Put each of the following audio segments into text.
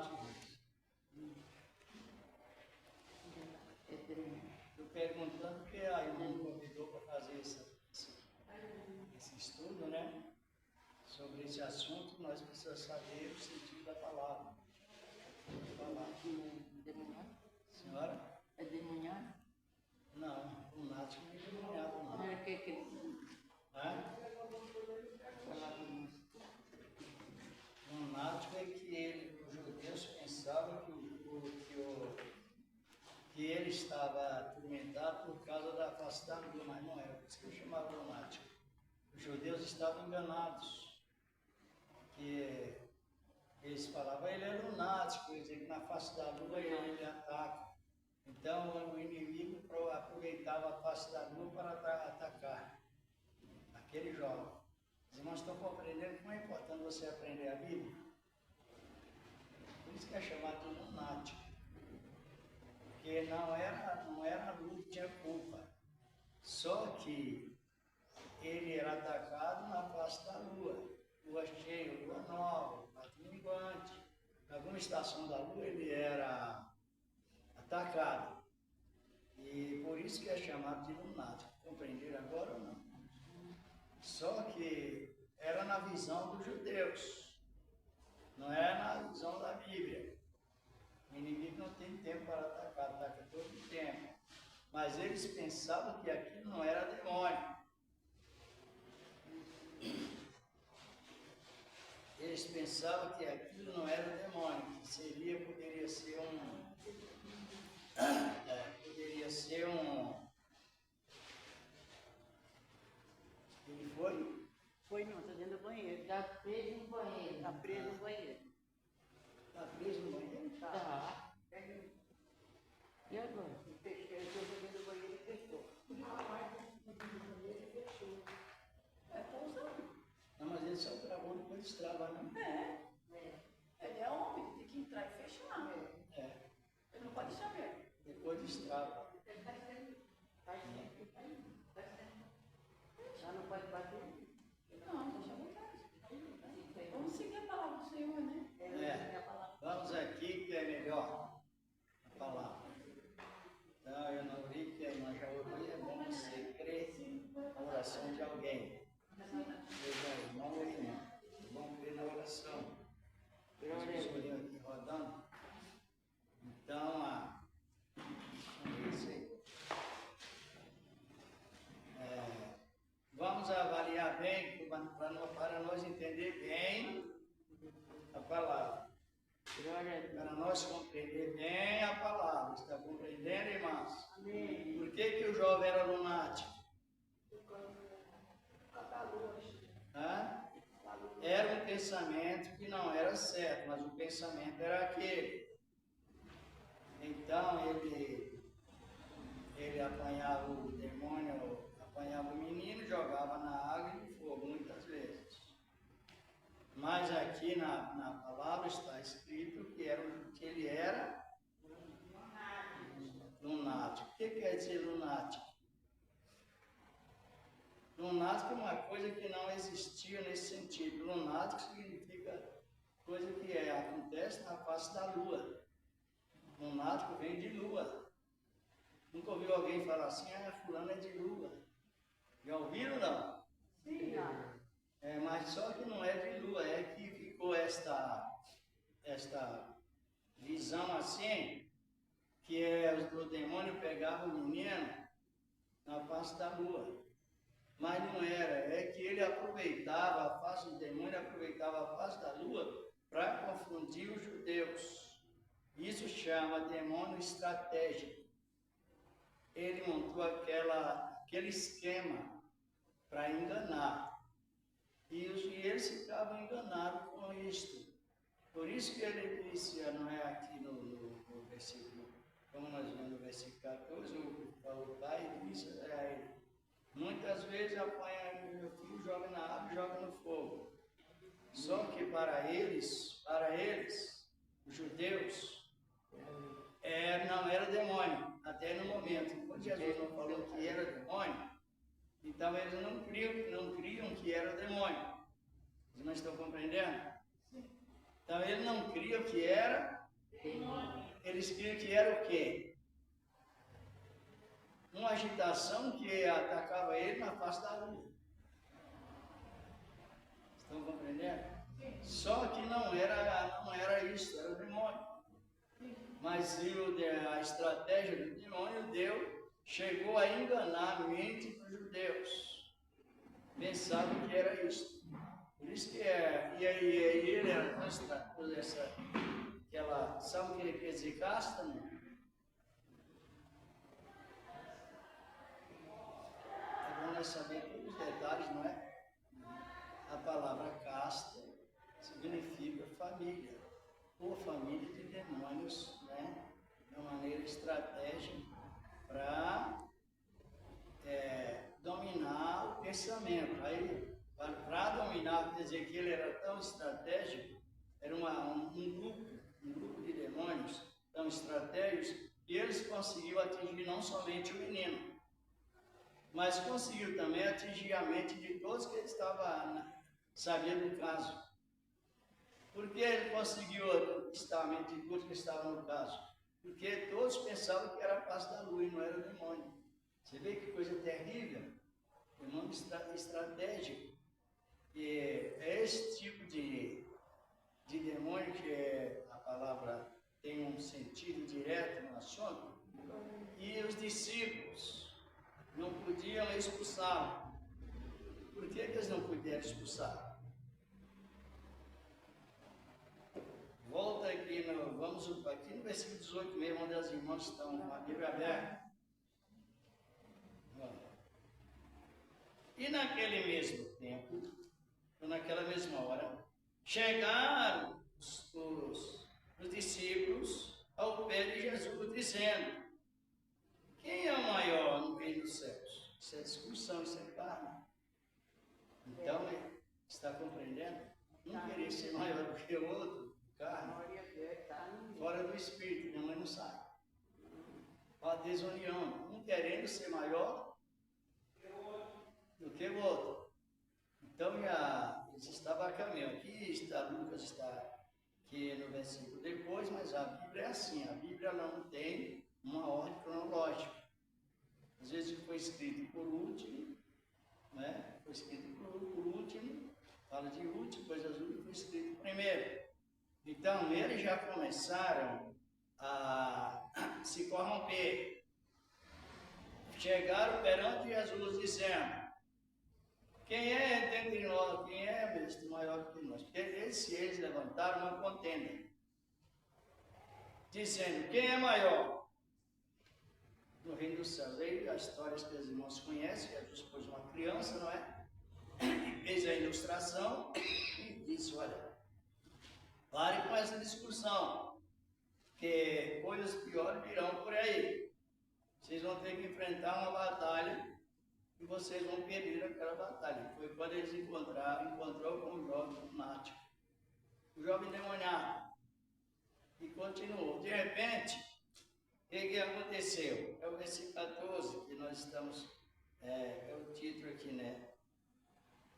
lunático. Estou perguntando porque a irmã me convidou para fazer esse estudo, né? Sobre esse assunto, nós precisamos saber o sentido da palavra. Senhora? É demoniado? Não, lunático não é demoniado, não. Não é que Lunático é que os judeus pensavam que ele estava atormentado por causa da face da lua, mas não era, por isso que eu chamava lunático. Os judeus estavam enganados, que eles falavam, ele é lunático, quer dizer que na face da lua ele ataca. Então o inimigo aproveitava a face da lua para atacar aquele jovem. Os irmãos estão compreendendo como é importante você aprender a Bíblia? Por isso que é chamado de lunático. Porque não era a lua que tinha culpa. Só que ele era atacado na face da lua. Lua cheia, lua nova, minguante. Em alguma estação da lua ele era atacado. E por isso que é chamado de lunático. Compreenderam agora ou não? Só que era na visão dos judeus. Não é na visão da Bíblia. O inimigo não tem tempo para atacar, ataca todo o tempo. Mas eles pensavam que aquilo não era demônio. Eles pensavam que aquilo não era demônio, que poderia ser um. Ele foi? Foi não, está dentro do banheiro. Está preso no banheiro. Está preso no banheiro. Está preso no banheiro? Tá. E agora? Ele foi dentro do banheiro e fechou. Está usando. Não, mas ele só travou depois destrava, não? Ele é homem, tem que entrar e fechar. É, Ele não pode deixar aberto. depois destrava. Já não pode bater? Não, deixa à vontade. Vamos seguir a palavra do Senhor, né? Vamos aqui que é melhor a palavra. Então, eu não li que a irmã já ouviu, é bom você crer na oração de alguém. Seja irmão ou irmã. É bom crer na oração. Nós escolhemos aqui rodando. Então, vamos avaliar bem, para nós entender bem a palavra. Para nós compreender bem a palavra. Está compreendendo, irmãos? Amém. Por que o jovem era lunático? Era um pensamento que não era certo, mas o pensamento era aquele. Então ele apanhava o demônio, apanhava o menino, jogava na água e no fogo, muitas vezes. Mas aqui na palavra está escrito que ele era lunático. O que quer dizer lunático? Lunático é uma coisa que não existia nesse sentido. Lunático significa coisa que acontece na face da lua. Lunático vem de lua. Nunca ouviu alguém falar assim, fulano é de lua. Já ouviram, não? Sim, já. Mas só que não é de lua, é que ficou esta visão assim, que o demônio pegava o menino na face da lua. Mas não era, é que ele aproveitava a face do demônio, aproveitava a face da lua para confundir os judeus. Isso chama demônio estratégico. Ele montou aquele esquema para enganar. E eles ficavam enganados com isto. Por isso que ele disse, não é aqui no versículo, como nós vemos no versículo 14, o pai disse a ele, muitas vezes apanha meu filho, joga na água e joga no fogo. Só que para eles, os judeus, não era demônio, até no momento. Quando Jesus não falou que era demônio, então eles não criam que era demônio. Vocês não estão compreendendo? Sim. Então ele não cria que era, eles criam que era o quê? Uma agitação que atacava ele na face da lua. Estão compreendendo? Só que não era isso, era o demônio. Mas a estratégia do demônio chegou a enganar a mente dos judeus. Pensavam que era isso. Por isso que e aí ele era sabe o que ele quer dizer casta, não? É bom nós saber todos os detalhes, não é? A palavra casta significa família, ou família de demônios, né? De uma maneira estratégica para dominar o pensamento. Aí, para dominar, quer dizer que ele era tão estratégico, era um grupo de demônios tão estratégicos, que eles conseguiram atingir não somente o menino, mas conseguiu também atingir a mente de todos que estavam sabendo do caso. Por que ele conseguiu conquistar a mente de todos que estavam no caso? Porque todos pensavam que era a face da lua e não era o demônio. Você vê que coisa terrível? Demônio estratégico. E é esse tipo de demônio que a palavra tem um sentido direto no assunto. E os discípulos não podiam expulsá-lo. Por que eles não puderam expulsar? Volta aqui vamos aqui no versículo 18 mesmo, onde as irmãs estão com a Bíblia aberta. E naquele mesmo tempo, ou naquela mesma hora, chegaram os discípulos ao pé de Jesus, dizendo: quem é o maior no reino dos céus? Isso é discussão, isso é carne. Então, está compreendendo? Um querer ser maior do que o outro, carne, fora do espírito, minha mãe não sabe. A desunião, um querendo ser maior do que o outro. Então, eles estavam a caminho. Aqui está, Lucas está aqui no versículo depois, mas a Bíblia é assim, a Bíblia não tem uma ordem cronológica. Às vezes foi escrito por último, né? Foi escrito por último, fala de último, depois azul foi escrito primeiro. Então, eles já começaram a se corromper. Chegaram perante Jesus dizendo: quem é dentre nós, quem é mestre maior que nós? Porque eles levantaram uma contenda, dizendo: quem é maior no reino dos céus? Aí as histórias que os irmãos conhecem, Jesus pôs uma criança, não é? Fez a ilustração e disse: olha, pare com essa discussão, que coisas piores virão por aí. Vocês vão ter que enfrentar uma batalha e vocês vão perder aquela batalha. Foi quando eles encontrou com o jovem lunático, o jovem demoniado, e continuou. De repente, o que aconteceu? É o versículo 14 que nós estamos, é o título aqui, né?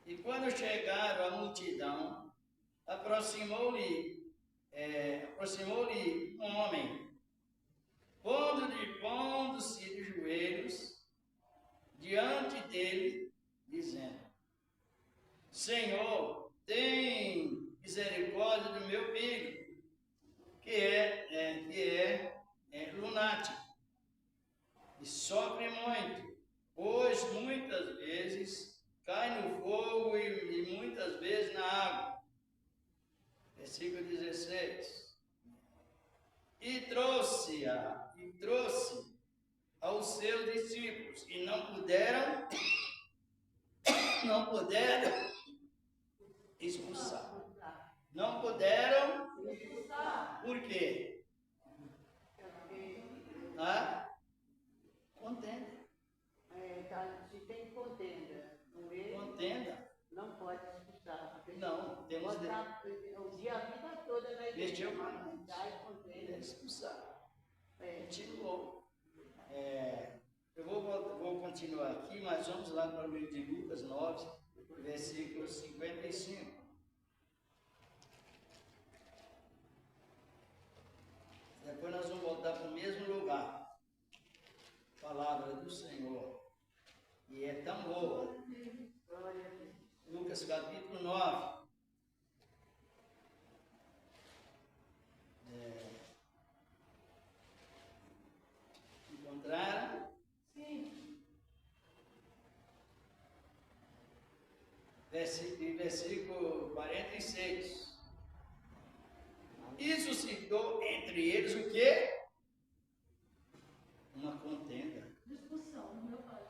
E quando chegaram a multidão, aproximou-lhe um homem, pondo-se de joelhos diante dele, dizendo: Senhor, tem misericórdia do meu filho, que é lunático e sofre muito, pois muitas vezes cai no fogo e muitas vezes na água. Versículo 16. E trouxe aos seus discípulos, e não puderam expulsar. Não puderam expulsar. Por quê? Contenda. Se tem contenda no meio, Contenda. não pode expulsar. Não, temos o dia, a vida toda na igreja. Expulsar. Continuou. Eu vou continuar aqui, mas vamos lá para o livro de Lucas 9, versículo 55. Lucas capítulo 9. Encontraram? Sim. Versículo 46. E suscitou entre eles o quê? Uma contenda. Discussão, no meu pai.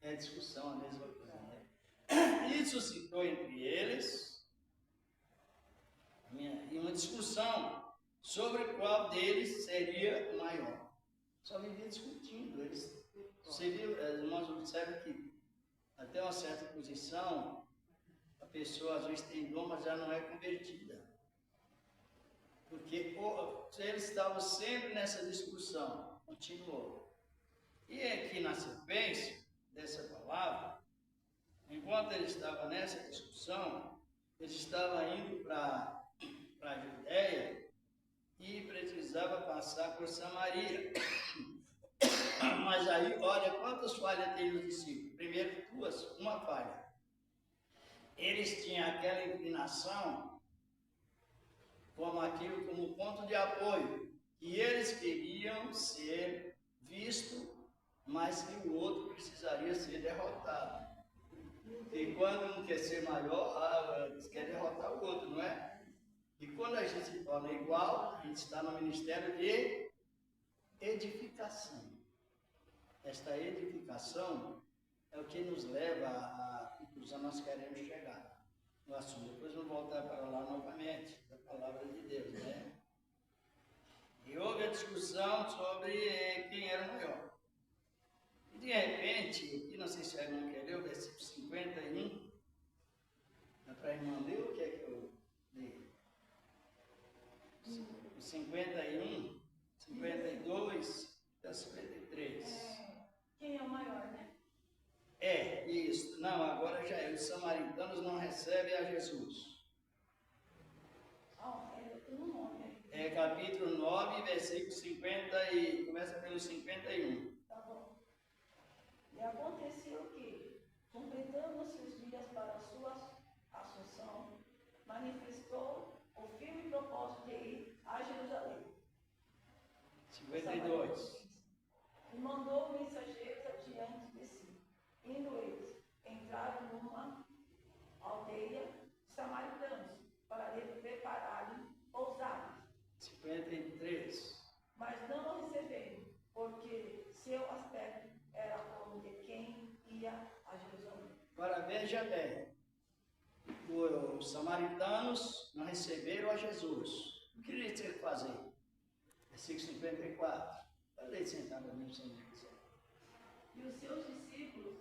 É discussão, a mesma coisa, né? E suscitou entre eles uma discussão sobre qual deles seria o maior. Só vivia discutindo. Os irmãos observam que até uma certa posição a pessoa às vezes tem dom, mas já não é convertida. Porque eles estavam sempre nessa discussão, continuou. E aqui na sequência dessa palavra, enquanto eles estavam nessa discussão, eles estavam indo para a Judéia e precisava passar por Samaria. Mas aí, olha quantas falhas tem nos discípulos. Primeiro, uma falha. Eles tinham aquela inclinação como ponto de apoio, e eles queriam ser vistos, mas que o outro precisaria ser derrotado. E quando um quer ser maior, quer derrotar o outro, não é? E quando a gente se torna igual, a gente está no ministério de edificação. Esta edificação é o que nos leva à conclusão que nós queremos chegar no assunto. Depois vamos voltar para lá novamente, da palavra de Deus, né? E houve a discussão sobre quem era o maior. E de repente, aqui não sei se a irmã quer ler o versículo 51. Dá para a irmã ler o que é que eu li? O 51, 52 até 53. Quem é o maior, né? É, isso. Não, agora já é. Os samaritanos não recebem a Jesus. Eu não nome aí. É capítulo 9, versículo 50 e começa pelo 51. Tá bom. E aconteceu que, completando-se os dias para a sua assunção, manifestou o firme propósito de ir a Jerusalém. 52. E mandou mensageiros adiante de si. Indo eles, entraram numa aldeia de samaritanos, para lhe prepararem pousadas. 53. Mas não o receberam, porque seu aspecto era como de quem ia a Jerusalém. Agora veja bem. Os samaritanos não receberam a Jesus. O que eles tinham que fazer? Versículo 54. Pode ler sentado mesmo, se não quiser. E os seus discípulos,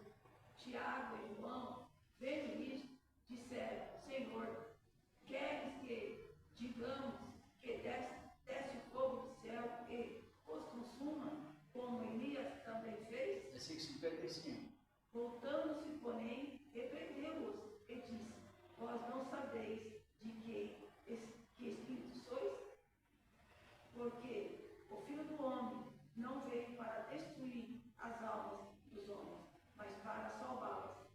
Tiago e João, vendo isto, disseram: Senhor, queres que digamos que desce o fogo do céu e os consuma, como Elias também fez? Versículo 55. Voltando-se, porém, repreendeu-os e disse: Vós não sabeis de que espírito sois? Porque o Filho do Homem não veio para destruir as almas dos homens, mas para salvá-las.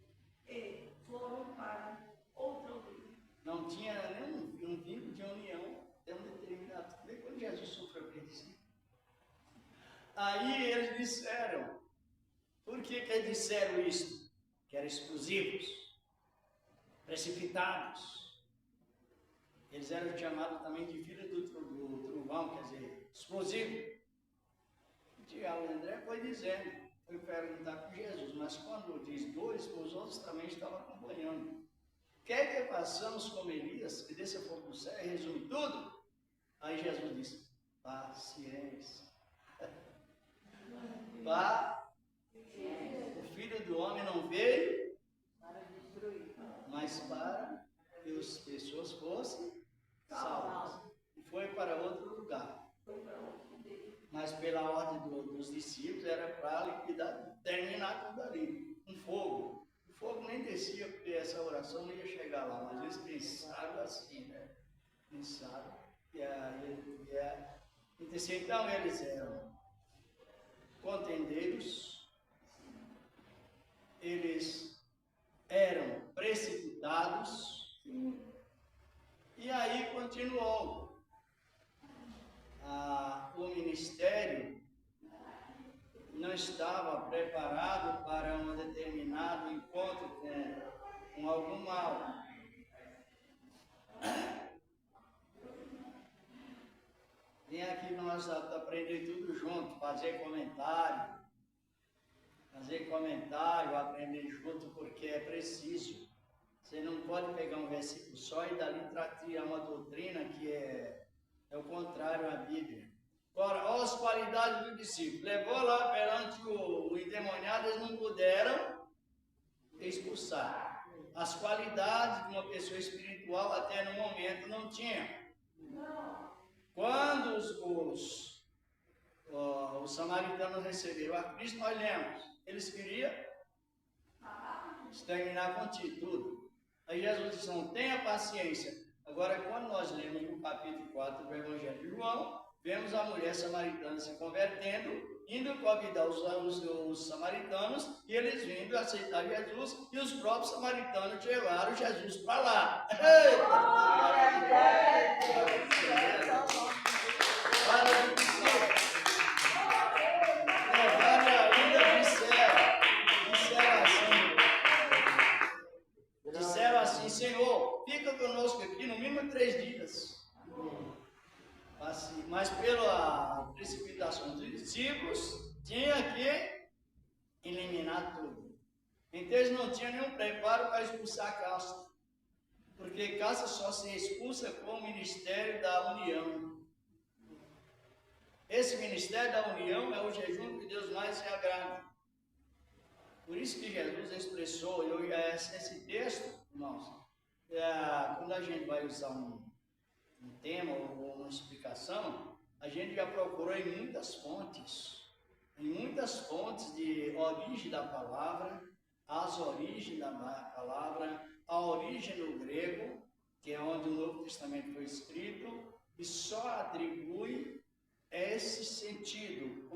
E foram para outra aldeia. Não tinha nenhum vínculo de união até um determinado. Quando Jesus sofreu perseguição. Aí eles disseram. Por que eles disseram isso? Que eram explosivos, precipitados. Eles eram chamados também de filho do trovão, quer dizer, explosivo. O Tiago André foi dizendo, foi perguntar para Jesus, mas quando diz dois, os outros também estavam acompanhando. Quer que façamos como Elias, que desça fogo do céu e resume tudo? Aí Jesus disse, paciência. O Filho do Homem não veio para destruir, mas para que as pessoas fossem salvas. E foi para outro lugar. Mas pela ordem dos discípulos era para liquidar, terminar tudo ali. Um fogo. O fogo nem descia, porque essa oração não ia chegar lá, mas eles pensaram assim, né? Pensaram. Então eles eram contendeiros, eles eram precipitados. E aí continuou. O ministério não estava preparado para um determinado encontro com algum mal. Vem aqui nós aprender tudo junto, fazer comentário, aprender junto, porque é preciso. Você não pode pegar um versículo só e dali tirar uma doutrina que é o contrário à Bíblia. Ora, olha as qualidades do discípulo. Levou lá perante o endemoniado, eles não puderam expulsar. As qualidades de uma pessoa espiritual até no momento não tinha. Quando os samaritanos receberam a Cristo, nós lemos, eles queriam exterminar contigo tudo. Aí Jesus disse, não tenha paciência. Agora, quando nós lemos no capítulo 4 do Evangelho de João, vemos a mulher samaritana se convertendo, indo convidar os samaritanos, e eles vindo aceitar Jesus, e os próprios samaritanos levaram Jesus para lá. Disseram assim, Senhor, fica conosco aqui no mínimo 3 dias. Assim, mas pela precipitação dos discípulos, tinha que eliminar tudo. Então eles não tinham nenhum preparo para expulsar a casta. Porque casta só se expulsa com o ministério da união. Esse ministério da união é o jejum que Deus mais se agrada. Por isso que Jesus expressou, esse texto, irmãos, quando a gente vai usar um tema ou uma explicação, a gente já procurou em muitas fontes de origem da palavra, as origens da palavra, a origem no grego, que é onde o Novo Testamento foi escrito, e só atribui esse sentido,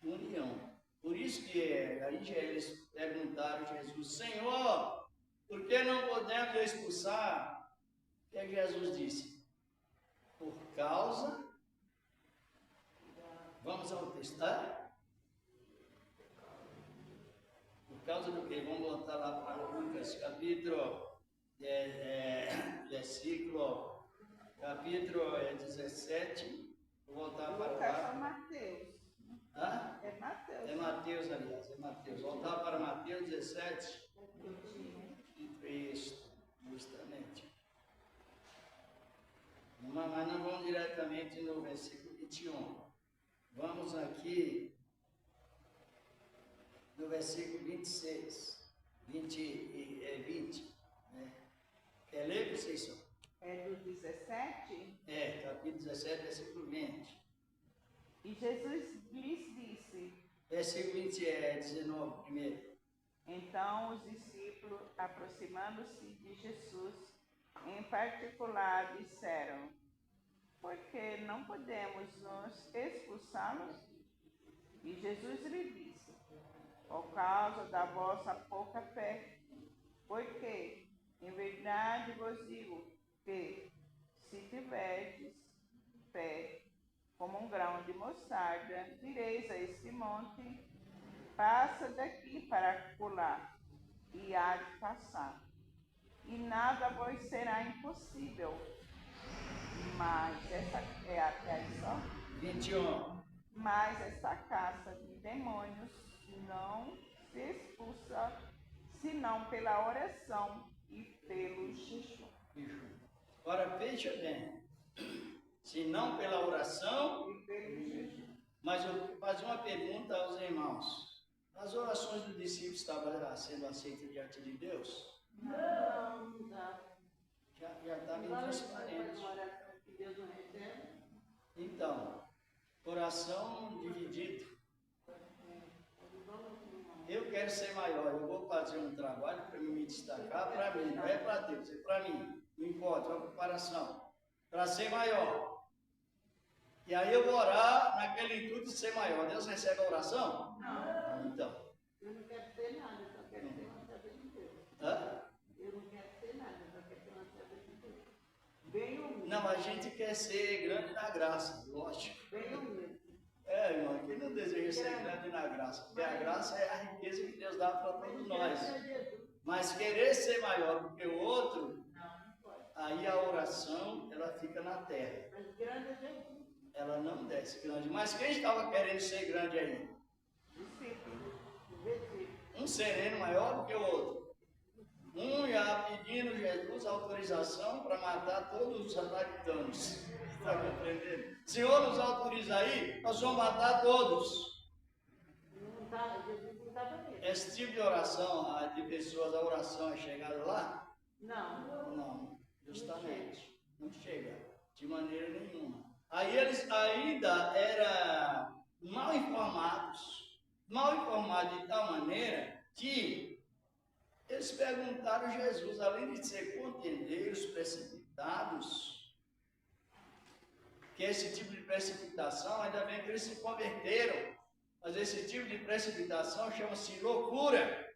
união. Por isso que aí eles perguntaram a Jesus, Senhor, por que não podemos expulsar? O que Jesus disse? Por causa, vamos ao texto, por causa do que? Vamos voltar lá para Lucas, capítulo 17, vou voltar para Lucas lá. é Mateus. Hã? É Mateus. É Mateus, aliás, é Mateus. Voltar para Mateus 17. Isso, justamente. Mas não vamos diretamente no versículo 21. Vamos aqui no versículo 26, 20. Né? Quer ler, Conceição? É do 17? É, capítulo 17, versículo 20. E Jesus lhes disse. Versículo 19 primeiro. Então os discípulos, aproximando-se de Jesus, em particular, disseram, por que não podemos nos expulsá-los? E Jesus lhe disse, por causa da vossa pouca fé, porque, em verdade vos digo, que, se tiverdes fé como um grão de mostarda, direis a este monte, passa daqui para acolá, e há de passar. E nada vos será impossível. Mas essa é até aí só? 21. Mas essa caça de demônios não se expulsa senão pela oração e pelo jejum. Ora, veja bem, se não pela oração, E pelo jejum. mas eu vou fazer uma pergunta aos irmãos. As orações dos discípulos estavam sendo aceitas diante de Deus? Não dá. Já está bem transparente. Deus não recebe. Então, coração dividido. Eu quero ser maior, eu vou fazer um trabalho para me destacar para mim, não é para Deus, é para mim. Não importa, é uma comparação. Para ser maior. E aí eu vou orar naquele intuito de ser maior. Deus recebe a oração? Não. Então. Eu não quero ter nada, eu só quero ter uma casa de Deus. Não, a gente quer ser grande na graça, lógico. Irmão, quem não deseja ser grande na graça? Porque a graça é a riqueza que Deus dá para todos nós. Mas querer ser maior do que o outro, aí a oração, ela fica na terra. Ela não desce grande. Mas quem estava querendo ser grande aí? Um sereno maior do que o outro. Um já pedindo Jesus autorização para matar todos os samaritanos. Está compreendendo? Senhor, nos autoriza aí, nós vamos matar todos. Esse tipo de oração, de pessoas, a oração é chegada lá? Não, justamente. Não chega, de maneira nenhuma. Aí eles ainda eram mal informados de tal maneira que eles perguntaram a Jesus, além de ser contendeiros, precipitados, que esse tipo de precipitação, ainda bem que eles se converteram, mas esse tipo de precipitação chama-se loucura.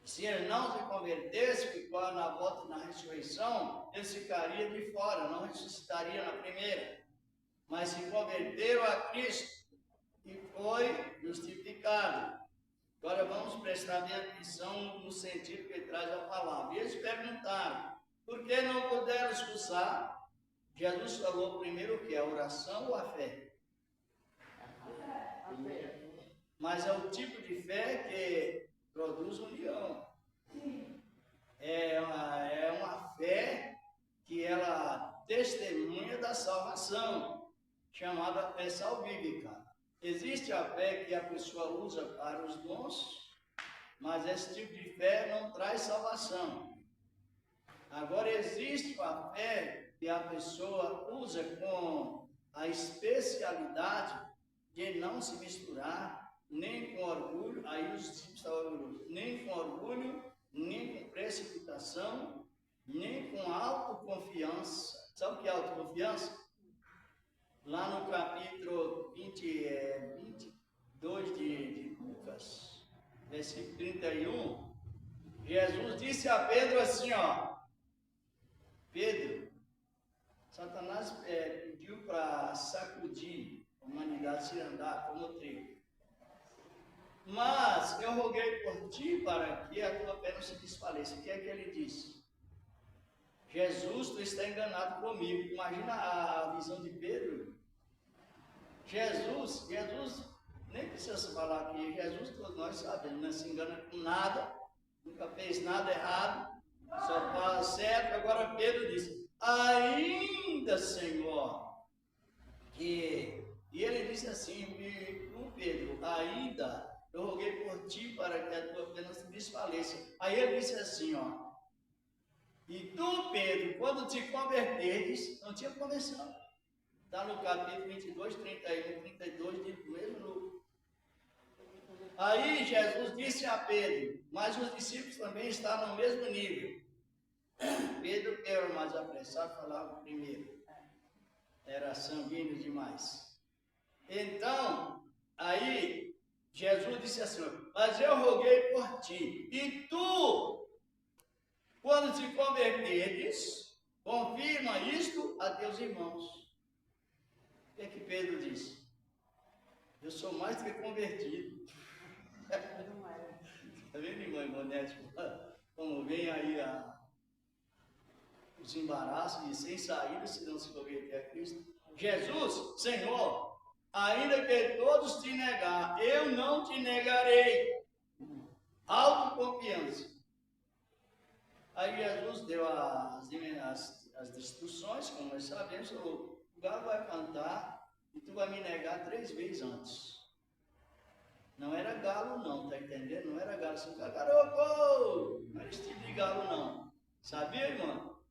Se ele não se convertesse, ficou na volta na ressurreição, ele ficaria de fora, não ressuscitaria na primeira. Mas se converteram a Cristo e foi justificado. Agora vamos prestar bem atenção no sentido que ele traz a palavra. E eles perguntaram, por que não puderam expulsar? Jesus falou primeiro o que? A oração ou a fé? Mas é o tipo de fé que produz união. É uma fé que ela testemunha da salvação, chamada fé salvífica. Existe a fé que a pessoa usa para os dons, mas esse tipo de fé não traz salvação. Agora existe a fé que a pessoa usa com a especialidade de não se misturar, nem com orgulho, aí os discípulos estavam orgulhosos, nem com orgulho, nem com precipitação, nem com autoconfiança. Sabe o que é autoconfiança? Lá no capítulo 22 de Lucas, versículo 31, Jesus disse a Pedro assim, ó, Pedro, Satanás pediu para sacudir a humanidade se andar como trigo. Mas eu roguei por ti para que a tua fé não se desfaleça. O que é que ele disse? Jesus, tu está enganado comigo. Imagina a visão de Pedro. Jesus, nem precisa falar aqui, Jesus, todos nós sabemos, não se engana com nada, nunca fez nada errado, só faz certo. Agora Pedro disse, ainda, Senhor, e ele disse assim, Pedro, ainda, eu roguei por ti para que a tua fé não se desfaleça. Aí ele disse assim, ó, e tu, Pedro, quando te converteres, não tinha conversão. Está no capítulo 22, 31, 32, do mesmo Lucas. Aí Jesus disse a Pedro, mas os discípulos também estavam no mesmo nível. Pedro era mais apressado, falava primeiro. Era sanguíneo demais. Então, aí Jesus disse assim, mas eu roguei por ti, e tu, quando te converteres, confirma isto a teus irmãos. O que é que Pedro disse? Eu sou mais do que convertido. Está vendo, irmã Ivonete, como vem aí os embaraços e sem saída se não se converter a Cristo? Jesus, Senhor, ainda que todos te negar, eu não te negarei. Autoconfiança. Aí Jesus deu as instruções, como nós sabemos, o galo vai cantar e tu vai me negar 3 vezes antes. Não era galo não, tá entendendo? Não era galo assim, cacaroco! Não era esse tipo de galo não. Sabia, irmão?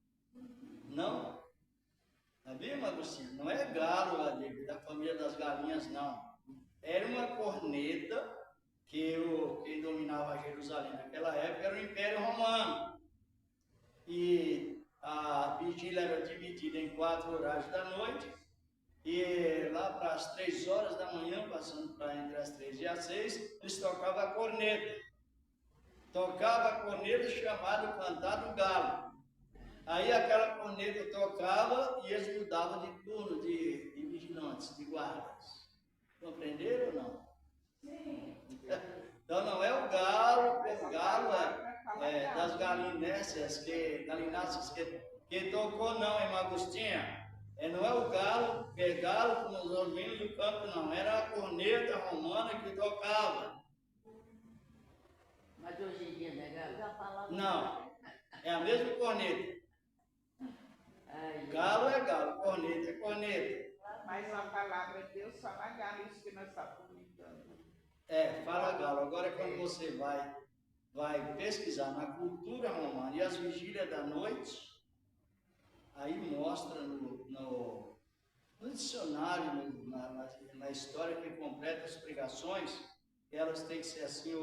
Não? Sabia, irmã Agostinho? Não é galo da família das galinhas, não. Era uma corneta que quem dominava Jerusalém naquela época era o Império Romano. E a vigília era dividida em 4 horários da noite, e lá para as 3 horas da manhã, passando para entre as 3 e as 6, eles tocavam a corneta. Tocava a corneta chamada Cantar do Galo. Aí aquela corneta tocava e eles mudavam de turno de vigilantes, de guardas. Compreenderam ou não? Sim. Então não é o galo das galináceas que tocou não, irmã Agostinha. Não é o galo, que é galo como os ovinhos do campo, não. Era a corneta romana que tocava. Mas hoje em dia, né, galo? Não, é a mesma corneta. Galo é galo, corneta é corneta. Mas a palavra de Deus fala galo, isso que nós estamos comentando. Fala galo. Agora quando você vai pesquisar na cultura romana e as vigílias da noite, aí mostra no dicionário, na história que completa as pregações, elas têm que ser assim,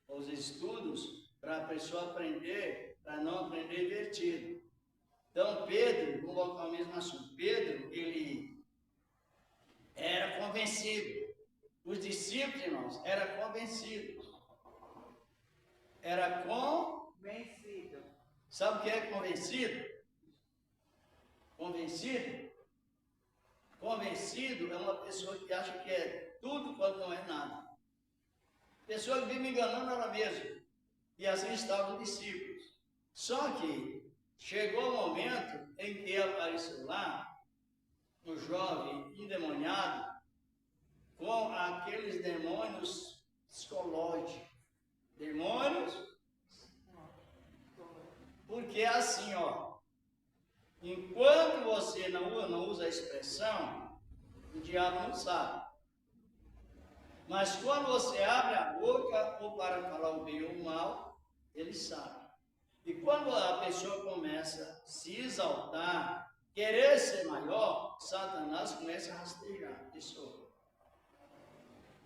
os estudos, para a pessoa aprender, para não aprender invertido. Então, Pedro, vamos voltar ao mesmo assunto, Pedro, ele era convencido. Os discípulos, irmãos, eram convencidos. Era Vencido. Sabe o que é convencido? Convencido? Convencido é uma pessoa que acha que é tudo quando não é nada. Pessoa que vive enganando ela mesma. E assim estavam os discípulos. Só que chegou o momento em que apareceu lá um jovem endemoniado com aqueles demônios psicológicos. Demônios? Porque assim, enquanto você não usa a expressão, o diabo não sabe. Mas quando você abre a boca ou para falar o bem ou o mal, ele sabe. E quando a pessoa começa a se exaltar, querer ser maior, Satanás começa a rastejar a pessoa.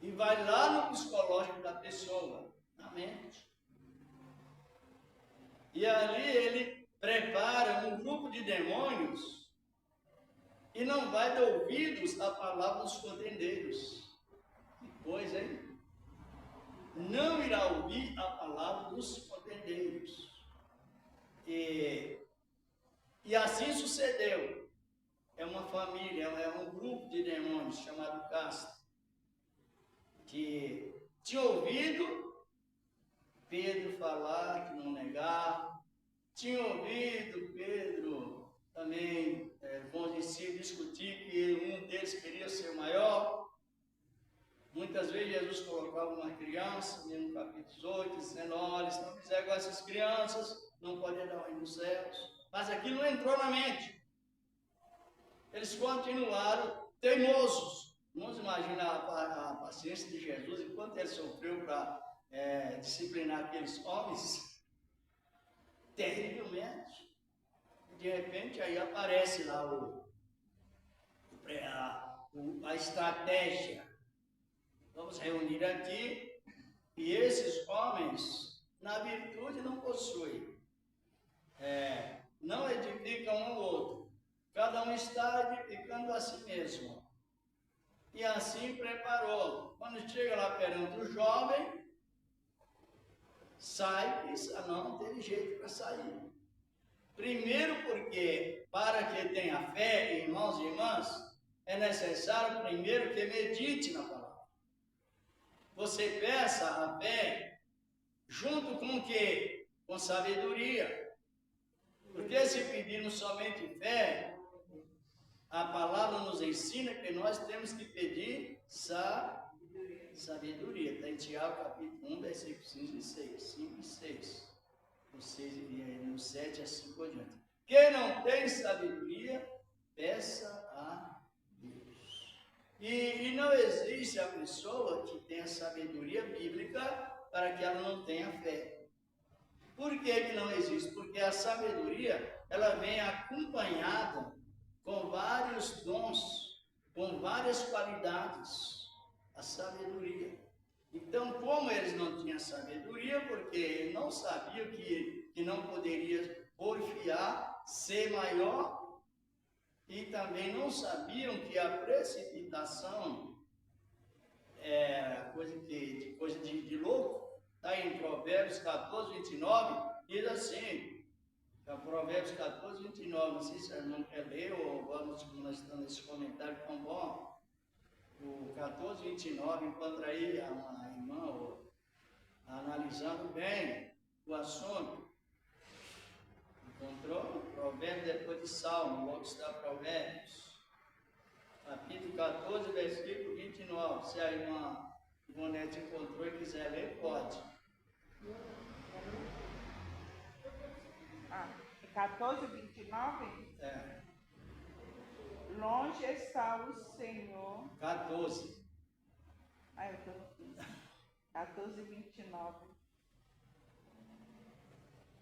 E vai lá no psicológico da pessoa, na mente. E ali ele prepara um grupo de demônios e não vai dar ouvidos à palavra dos contendeiros. Que coisa, hein? Não irá ouvir a palavra dos contendeiros. E assim sucedeu. É uma família, é um grupo de demônios chamado Casta, que tinha ouvido Pedro falar que não negava, tinha ouvido Pedro também, bons discípulos, discutir que um deles queria ser maior. Muitas vezes Jesus colocava uma criança, no capítulo 18, dizendo, olha, se não fizer igual essas crianças, não pode dar o reino dos céus. Mas aquilo não entrou na mente. Eles continuaram teimosos. Vamos imaginar a paciência de Jesus e quanto ele sofreu para disciplinar aqueles homens. Terrivelmente. De repente, aí aparece lá a estratégia. Vamos reunir aqui e esses homens, na virtude, não possuem. Não edificam um ao outro. Cada um está edificando a si mesmo. E assim preparou. Quando chega lá perante o jovem, sai, pensa, não teve jeito para sair. Primeiro porque, para que tenha fé, irmãos e irmãs, é necessário primeiro que medite na palavra. Você peça a fé junto com o quê? Com sabedoria. Porque se pedirmos somente fé, a palavra nos ensina que nós temos que pedir sabedoria. Está em Tiago capítulo 1, versículos 5 e 6. No 7 assim por diante. Quem não tem sabedoria, peça a Deus. E não existe a pessoa que tenha sabedoria bíblica para que ela não tenha fé. Por que não existe? Porque a sabedoria, ela vem acompanhada com vários dons, com várias qualidades. A sabedoria. Então, como eles não tinham sabedoria, porque não sabiam que não poderia porfiar, ser maior, e também não sabiam que a precipitação é coisa de louco. Está em Provérbios 14, 29, diz assim, Provérbios 14, 29, não sei se a irmã quer ler ou vamos, nós estamos nesse comentário tão bom. O 14, 29, encontra aí a irmã analisando bem o assunto. Encontrou? Provérbios depois de Salmo, logo está Provérbios. Capítulo 14, versículo 29. Se a irmã Ivonete encontrou e quiser ler, pode. 14, 29? É. Longe está o Senhor. 14. Eu estou no 15. 14, 29.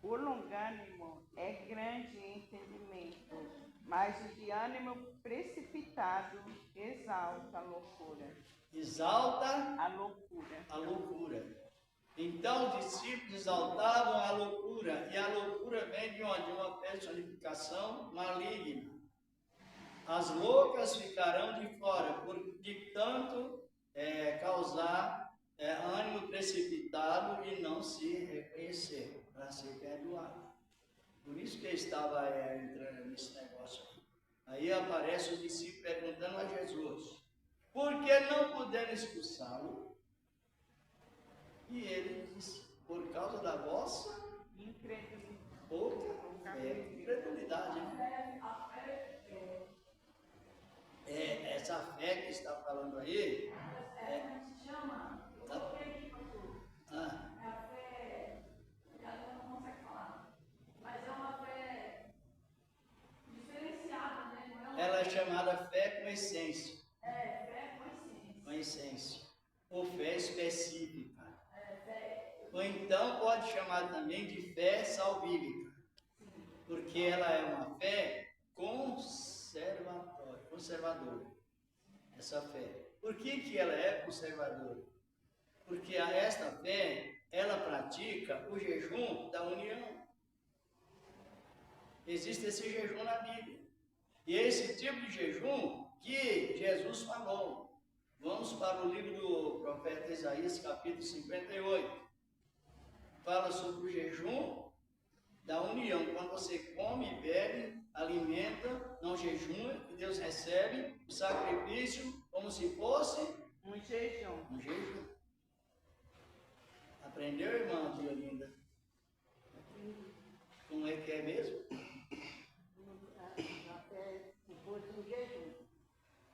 O longânimo é grande em entendimento, mas o de ânimo precipitado exalta a loucura. Exalta A loucura. a loucura. Então os discípulos exaltavam a loucura, e a loucura vem de onde? De uma personificação maligna. As loucas ficarão de fora, porque tanto causar ânimo precipitado e não se reconhecer, para ser perdoado. Por isso que ele estava entrando nesse negócio. Aí aparece o discípulo perguntando a Jesus, por que não podemos expulsá-lo? E ele disse, por causa da vossa pouca incredulidade. Né? Essa fé que está falando aí, se chama, eu coloquei aqui, pastor. É a fé, ela não consegue falar, mas é uma fé diferenciada, né? Não é ela é chamada fé com essência. fé com essência. Com essência. Ou fé específica. Ou então pode chamar também de fé salvífica. Porque ela é uma fé conservadora. Essa fé. Por que ela é conservadora? Porque esta fé, ela pratica o jejum da união. Existe esse jejum na Bíblia. E é esse tipo de jejum que Jesus falou. Vamos para o livro do profeta Isaías, capítulo 58. Fala sobre o jejum da união. Quando você come, bebe, alimenta, não jejuma, e Deus recebe o sacrifício como se fosse um jejum. Um jejum. Aprendeu, irmã Diolinda? Como é que é mesmo?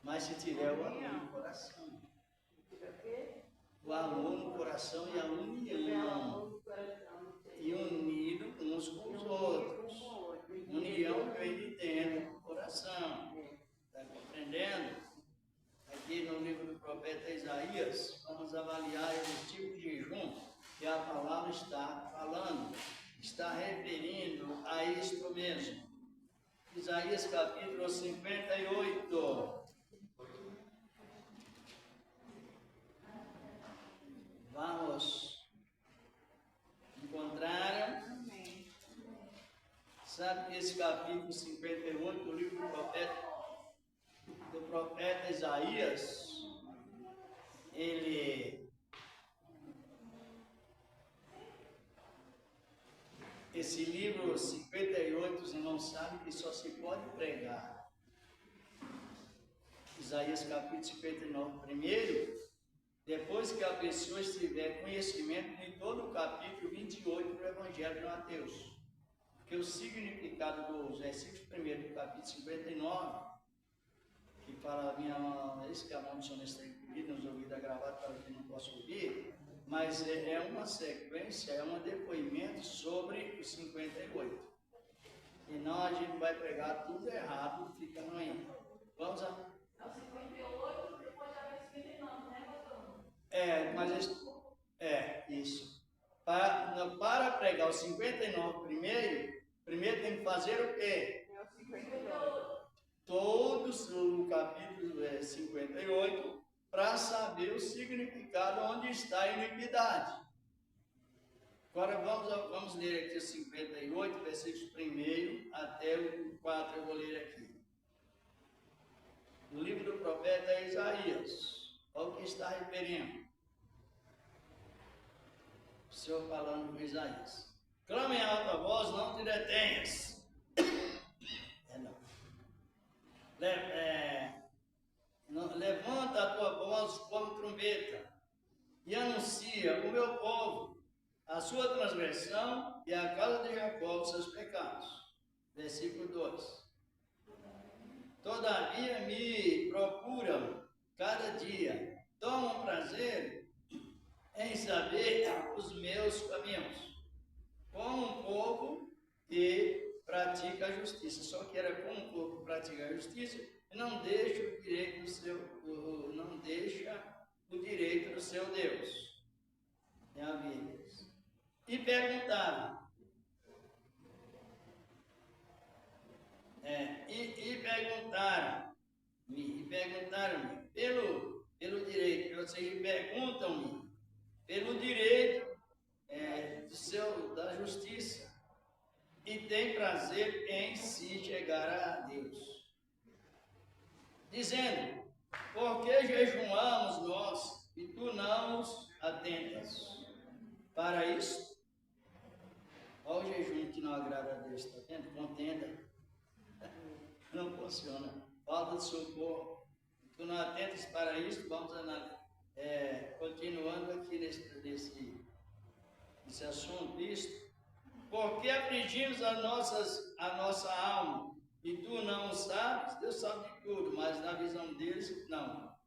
Mas se tiver o amor no coração. O amor no coração e a união. E unido uns com os outros. União vem de dentro do coração. Está compreendendo? Aqui no livro do profeta Isaías, vamos avaliar esse tipo de jejum que a palavra está falando. Está referindo a isto mesmo. Isaías capítulo 58. Vamos encontrar. Sabe que esse capítulo 58 do livro do profeta Isaías, esse livro 58, os irmãos sabem que só se pode pregar. Isaías capítulo 59, primeiro, depois que a pessoa estiver conhecimento de todo o capítulo 28 do Evangelho de Mateus. Porque o significado dos versículos primeiro do capítulo 59, que fala isso que a mão do Senhor está incluída, nos ouvidos gravados para quem não possa ouvir, mas é uma sequência, é um depoimento sobre os 58. Senão a gente vai pregar tudo errado, fica ruim. Vamos a... É o 58, depois já vai 59, né, pastor? Isso. Para pregar os 59 primeiro tem que fazer o quê? Todos no capítulo 58, para saber o significado onde está a iniquidade. Agora vamos ler aqui o 58, versículos 1 até o 4, eu vou ler aqui. No livro do profeta Isaías, olha o que está referindo. O Senhor falando com Isaías. Clama em alta voz, não te detenhas. Levanta a tua voz como trombeta e anuncia o meu povo a sua transgressão e a casa de Jacó os seus pecados. Versículo 2. Todavia me procuram cada dia, tomam prazer em saber os meus caminhos, como um povo que pratica a justiça. Só que era como um povo que pratica a justiça e não deixa o direito do seu Deus. É a Bíblia. E perguntaram. Perguntaram-me pelo direito, ou seja, perguntam-me pelo direito da justiça e tem prazer em se chegar a Deus, dizendo: por que jejuamos nós e tu não nos atentas para isso? Olha o jejum que não agrada a Deus, está vendo? Contenda. Não funciona. Falta de socorro. Tu não atentas para isso, vamos continuando aqui nesse assunto, isto. Porque afligimos a nossa alma, e tu não sabes, Deus sabe de tudo, mas na visão deles, não.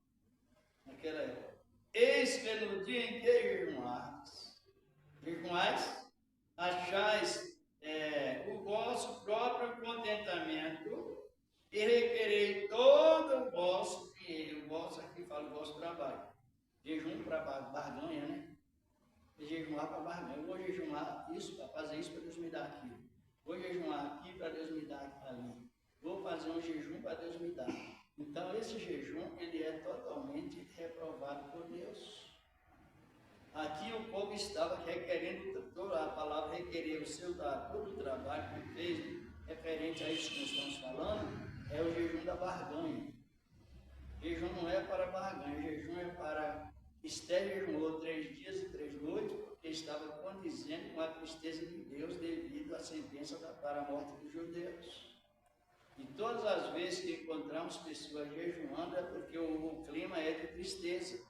Naquela época. Eis que no dia em que jejuais, achais o vosso próprio contentamento, e requerei todo o vosso dinheiro. O vosso aqui fala o vosso trabalho. Jejum para barganha, né? Jejuar para barganha. Eu vou jejuar isso para fazer isso para Deus me dar aquilo. Vou jejuar aqui para Deus me dar ali. Vou fazer um jejum para Deus me dar. Então esse jejum ele é totalmente reprovado por Deus. Aqui o povo estava requerendo, toda a palavra requerer todo o trabalho que fez, referente a isso que nós estamos falando, é o jejum da barganha. Jejum não é para barganha, jejum é para... Esther jejuou 3 dias e 3 noites, porque estava condizendo com a tristeza de Deus devido à sentença para a morte dos judeus. E todas as vezes que encontramos pessoas jejuando é porque o clima é de tristeza.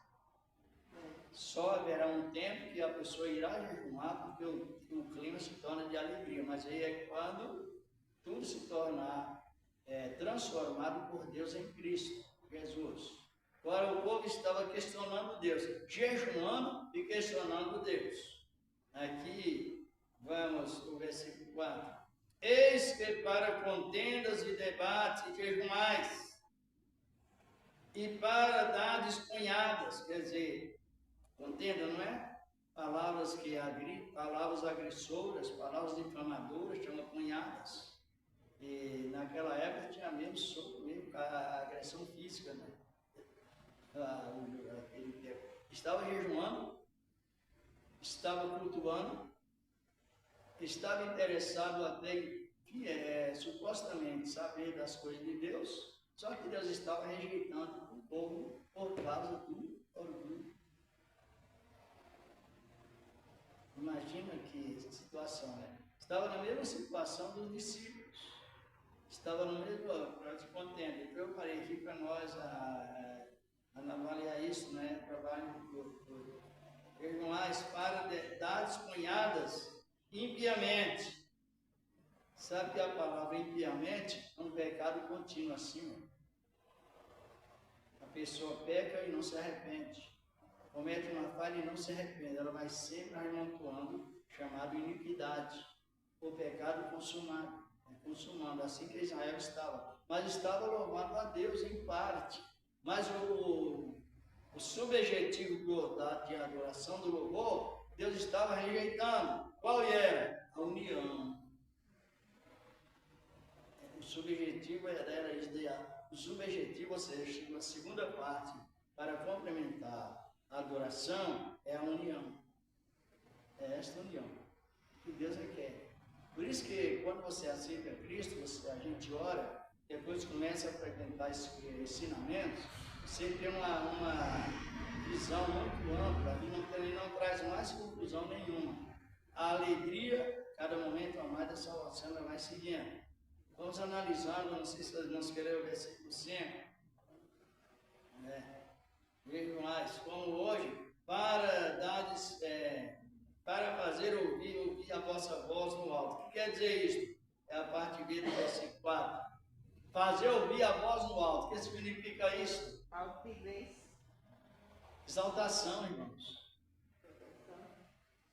Só haverá um tempo que a pessoa irá jejuar porque o clima se torna de alegria, mas aí é quando tudo se tornar transformado por Deus em Cristo Jesus. Agora o povo estava questionando Deus, jejuando e questionando Deus. Aqui vamos o versículo 4. Eis que para contendas e debates jejumais, e para dardes cunhadas, quer dizer, contenda não é? Palavras agressoras, palavras difamadoras, chamam cunhadas. E naquela época tinha mesmo a agressão física, né? Estava jejuando, estava cultuando, estava interessado até supostamente saber das coisas de Deus, só que Deus estava rejeitando o povo por causa do orgulho. Imagina que situação, né? Estava na mesma situação dos discípulos. Estava no mesmo para te contender. Então eu parei aqui para nós avaliar isso, né? Trabalho do jejuais para dar cunhadas impiamente. Sabe que a palavra impiamente é um pecado contínuo assim. A pessoa peca e não se arrepende. Comete uma falha e não se arrepende. Ela vai sempre remontoando, chamado iniquidade. O pecado consumado. Consumando, assim que Israel estava. Mas estava louvando a Deus em parte. Mas o subjetivo de adoração do louvor, Deus estava rejeitando. Qual era? A união. O subjetivo era isso. O subjetivo, ou seja, a segunda parte, para complementar a adoração, é a união. É esta união que Deus requer. Por isso que quando você aceita Cristo, a gente ora, depois começa a frequentar esses ensinamentos, você tem uma visão muito ampla, e não traz mais conclusão nenhuma. A alegria cada momento a mais da salvação ela vai seguindo. Vamos analisando, não sei se vocês não escreveram o versículo 5. Vejo mais, como hoje, para fazer ouvir a vossa voz no alto. O que quer dizer isso? É a parte B do versículo 4. Fazer ouvir a voz no alto. O que significa isso? Altivez. Exaltação, irmãos.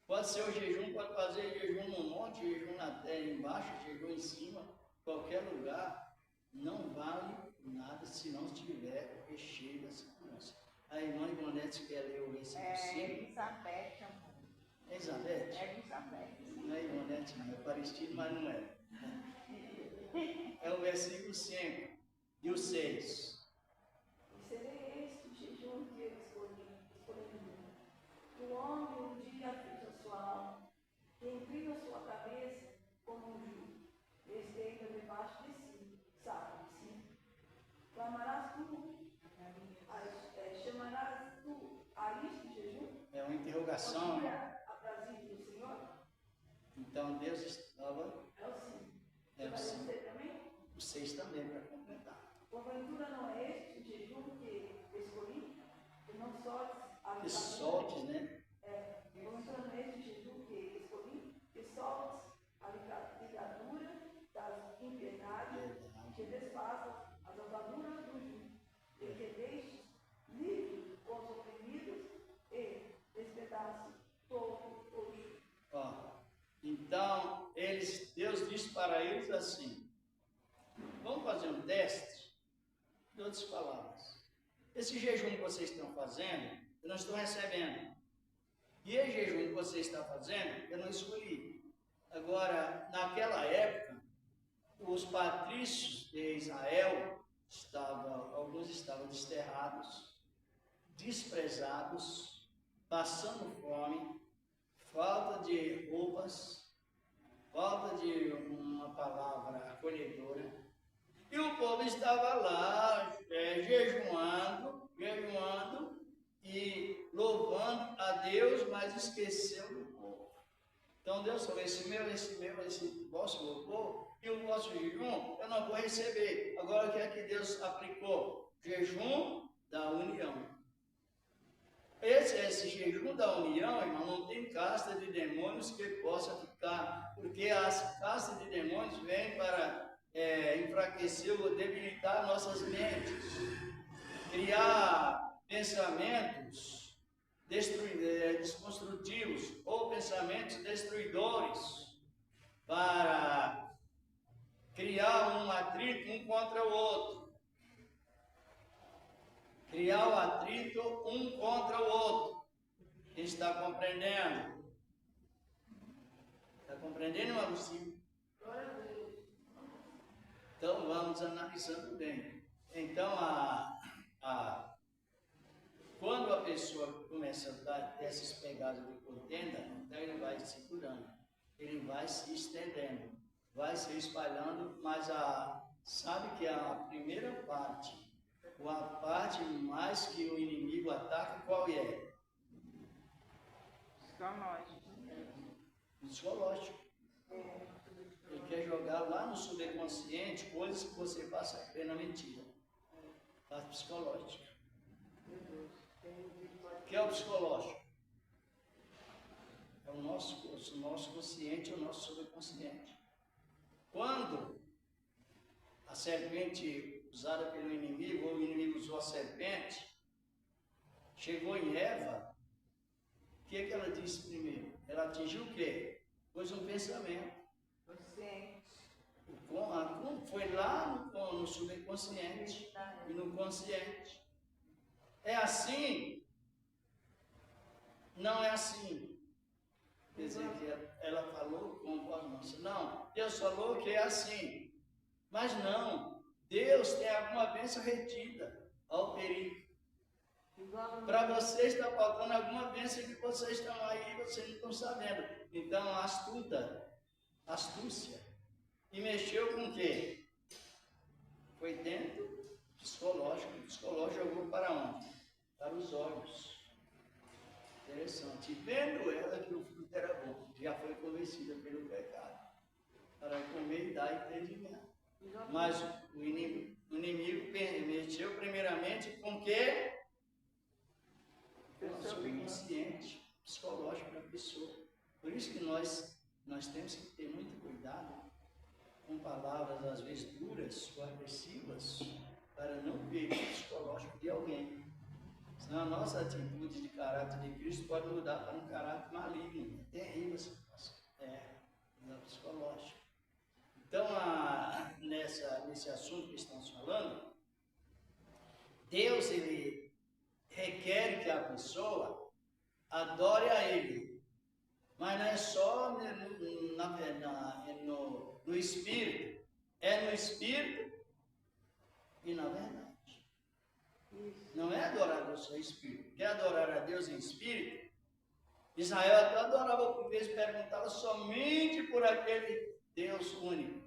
Pode ser o jejum, pode fazer jejum no monte, jejum na terra embaixo, jejum em cima, qualquer lugar. Não vale nada se não estiver recheio da segurança. A irmã Ivonete quer ler o versículo 5. Elizabeth, amor. É Elizabeth? Elizabeth. Não é Ivonete, não. É parecido, mas não é. É o versículo 5 e o 6. E serei este o jejum que eu escolhi. O homem um dia aflige a sua alma, que inclina a sua cabeça como um jugo, esteja debaixo de si, sabe, sim. Clamarás tu, chamarás tu a isto jejum? É uma interrogação. Aprazível do Senhor? Então Deus estava. É o sim. É o Vai sim. dizer também? O 6 também, para completar. Porventura não é este o jejum que escolhi? Que não soltes a Que soltes, né? porventura não é este o jejum que escolhi? Que soltes a ligadura das impiedades, que desfaças as ataduras do jugo, e que deixes livre os oprimidos e despedaços todo o jugo. Então, Deus disse para eles assim: vamos fazer um teste? De outras palavras, esse jejum que vocês estão fazendo, eu não estou recebendo. E esse jejum que você está fazendo, eu não escolhi. Agora, naquela época, os patrícios de Israel, alguns estavam desterrados, desprezados, passando fome, falta de roupas, falta de uma palavra acolhedora. E o povo estava lá, jejuando e louvando a Deus, mas esqueceu do povo. Então Deus falou: esse vosso louvor e o vosso jejum eu não vou receber. Agora o que é que Deus aplicou? Jejum da união. Esse jejum da união, irmão, não tem casta de demônios que possa ficar, porque as castas de demônios vêm para enfraquecer ou debilitar nossas mentes, criar pensamentos desconstrutivos ou pensamentos destruidores, para criar um atrito um contra o outro. Criar o atrito um contra o outro. Quem está compreendendo? Está compreendendo, Agostinho? Então vamos analisando bem. Então, quando a pessoa começa a ter essas pegadas de contenda, então ele vai se curando, ele vai se estendendo, vai se espalhando, mas sabe que a primeira parte, ou a parte mais que o inimigo ataca, qual é? Psicológico. Ele quer jogar lá no subconsciente coisas que você passa a crer na mentira. Parte psicológica. O que é o psicológico? É o nosso consciente, o nosso subconsciente. Quando a serpente usada pelo inimigo, ou o inimigo usou a serpente, chegou em Eva, o que ela disse primeiro? Ela atingiu o quê? Pôs um pensamento. Foi lá no subconsciente e no consciente. É assim? Não é assim. Quer dizer, que ela falou com voz mansa. Não, Deus falou que é assim. Mas não, Deus tem alguma bênção retida ao perigo. Para você está faltando alguma bênção que vocês estão aí e vocês não estão sabendo. Então, astúcia. E mexeu com o quê? Foi dentro psicológico. O psicológico jogou para onde? Para os olhos. Interessante. E vendo ela que o fruto era bom. já foi convencida pelo pecado, para comer e dar entendimento. Mas o inimigo mexeu primeiramente com o quê? Com o seu inconsciente psicológico da pessoa. Por isso que nós temos que ter muito cuidado com palavras às vezes duras ou agressivas, para não ferir o psicológico de alguém. Senão a nossa atitude de caráter de Cristo pode mudar para um caráter maligno. É terrível essa situação. É psicológico. Então, nesse assunto que estamos falando, Deus, ele requer que a pessoa adore a Ele. Mas não é só no Espírito. É no Espírito e na verdade. Não é adorar a Deus em Espírito. Quer adorar a Deus em Espírito? Israel até adorava, por vezes perguntava somente por aquele Deus único.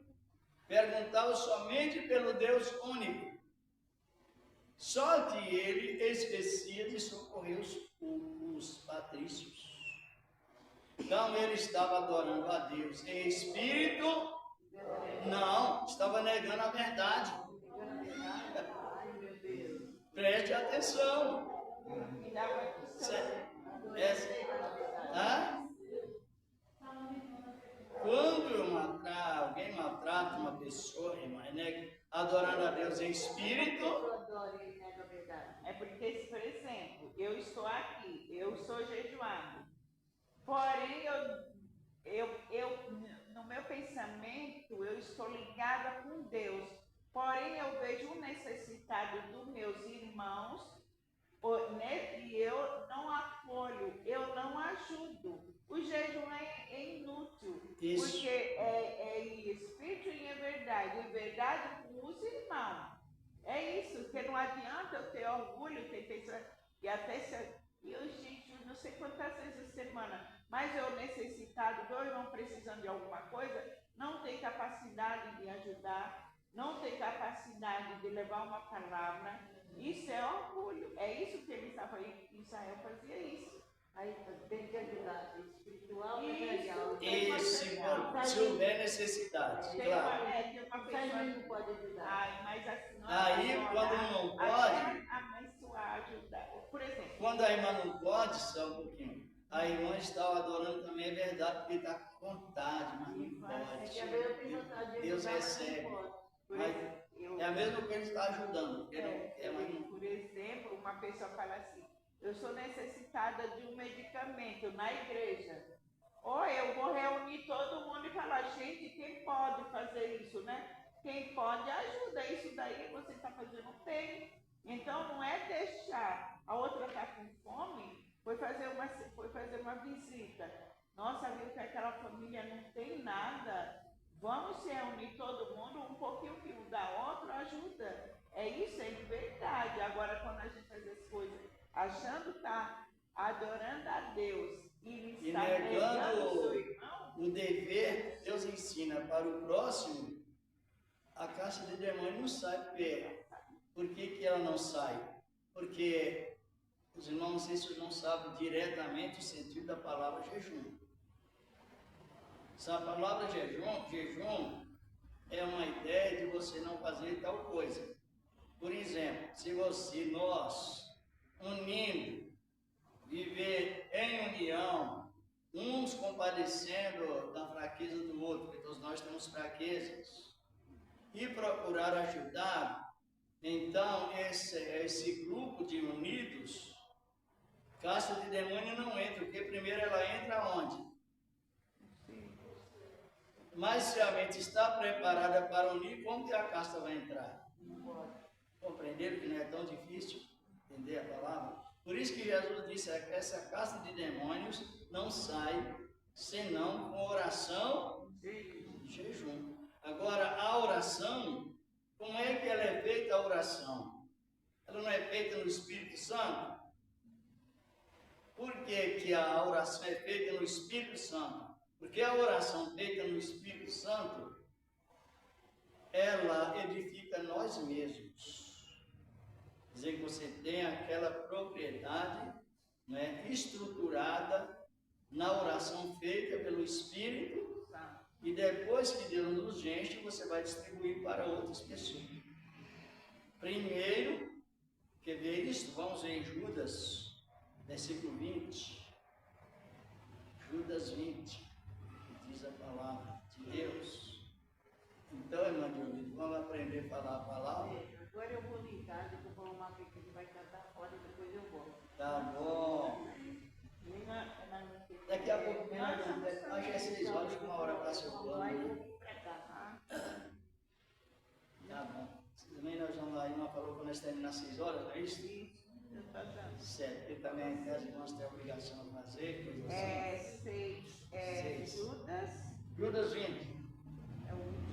Perguntava somente pelo Deus único. Só que ele esquecia de socorrer os patrícios. Então ele estava adorando a Deus em espírito? Não, estava negando a verdade. Preste atenção. Quando alguém maltrata uma pessoa, irmã, adorando a Deus em espírito. É porque, por exemplo, eu estou aqui, eu estou jejuando. Porém, no meu pensamento, eu estou ligada com Deus. Porém, eu vejo um necessitado dos meus irmãos e eu não acolho, eu não ajudo. O jejum é inútil, Isso. Porque é em espírito e em verdade com os irmãos. É isso, porque não adianta eu ter orgulho, tem pessoas que até eu jejum não sei quantas vezes a semana, mas eu necessitado, do irmão precisando de alguma coisa, não tem capacidade de ajudar, não tem capacidade de levar uma palavra. Isso é orgulho. É isso que ele estava aí. Israel fazia isso. Aí tem que ajudar espiritual e Isso. material. Se houver necessidade, claro. Tem uma pessoa Não pode ajudar. Ai, mas assim, Aí, quando não pode, abençoar, ajudar. Por exemplo, quando a irmã não pode, só um pouquinho, a irmã estava adorando também, é verdade, porque está com vontade, mas não pode. Deus recebe. Mas é a mesma coisa que está ajudando, porque não quer, mas não. Por exemplo, uma pessoa fala assim, eu sou necessitada de um medicamento na igreja. Ou eu vou reunir todo mundo e falar, gente, quem pode fazer isso, né? Quem pode ajuda, isso daí você está fazendo bem. Então não é deixar a outra estar com fome, foi fazer uma visita. Nossa, viu que aquela família não tem nada. Vamos se reunir todo mundo, um pouquinho que um da outro ajuda. É isso, é verdade. Agora, quando a gente faz as coisas achando que está adorando a Deus e está negando o seu irmão, o dever que Deus ensina para o próximo, a caixa de demônio não sai pé. Por que ela não sai? Porque os irmãos, não sei se vocês não sabem diretamente o sentido da palavra jejum. Essa palavra jejum é uma ideia de você não fazer tal coisa. Por exemplo, se nós unindo, viver em união, uns compadecendo da fraqueza do outro, porque todos nós temos fraquezas, e procurar ajudar, então esse grupo de unidos, casta de demônio não entra, porque primeiro ela entra onde? Mas se a mente está preparada para unir, como que a casta vai entrar? Compreenderam que não é tão difícil entender a palavra? Por isso que Jesus disse que essa casta de demônios não sai senão com oração e jejum. Agora, a oração, como é que ela é feita a oração? Ela não é feita no Espírito Santo? Por que a oração é feita no Espírito Santo? Porque a oração feita no Espírito Santo, ela edifica nós mesmos. Quer dizer que você tem aquela propriedade, né, estruturada na oração feita pelo Espírito, e depois que Deus nos enche, você vai distribuir para outras pessoas. Primeiro, quer ver isso? Vamos ver em Judas, versículo 20. Judas 20, que diz a palavra de Deus. Então, irmã Dionísio, vamos aprender a falar a palavra? Agora eu vou ligar, eu vou pôr uma que ele vai cantar fora e depois eu volto. Tá bom. Daqui a pouco, acho que é 6 horas, que uma hora passa o plano. Tá bom. Também nós vamos lá, a irmã falou que nós terminamos às 6 horas, não é isso? Certo, porque também as irmãs têm a obrigação de fazer, coisa assim. 6, Judas. Judas 20. É o último.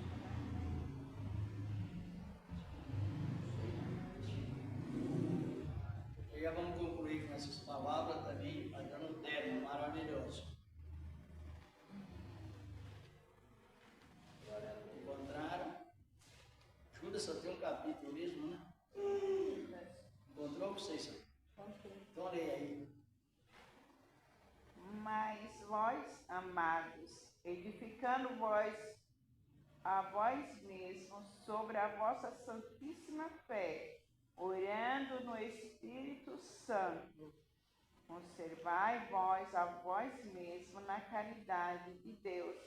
E já vamos concluir com essas palavras também, vai dando um término maravilhoso. Agora, encontraram? Judas só tem um capítulo mesmo, né? Encontrou vocês? Então leia aí. Mas vós, amados, edificando a vós mesmos sobre a vossa santíssima fé, orando no Espírito Santo, conservai vós a vós mesmos na caridade de Deus,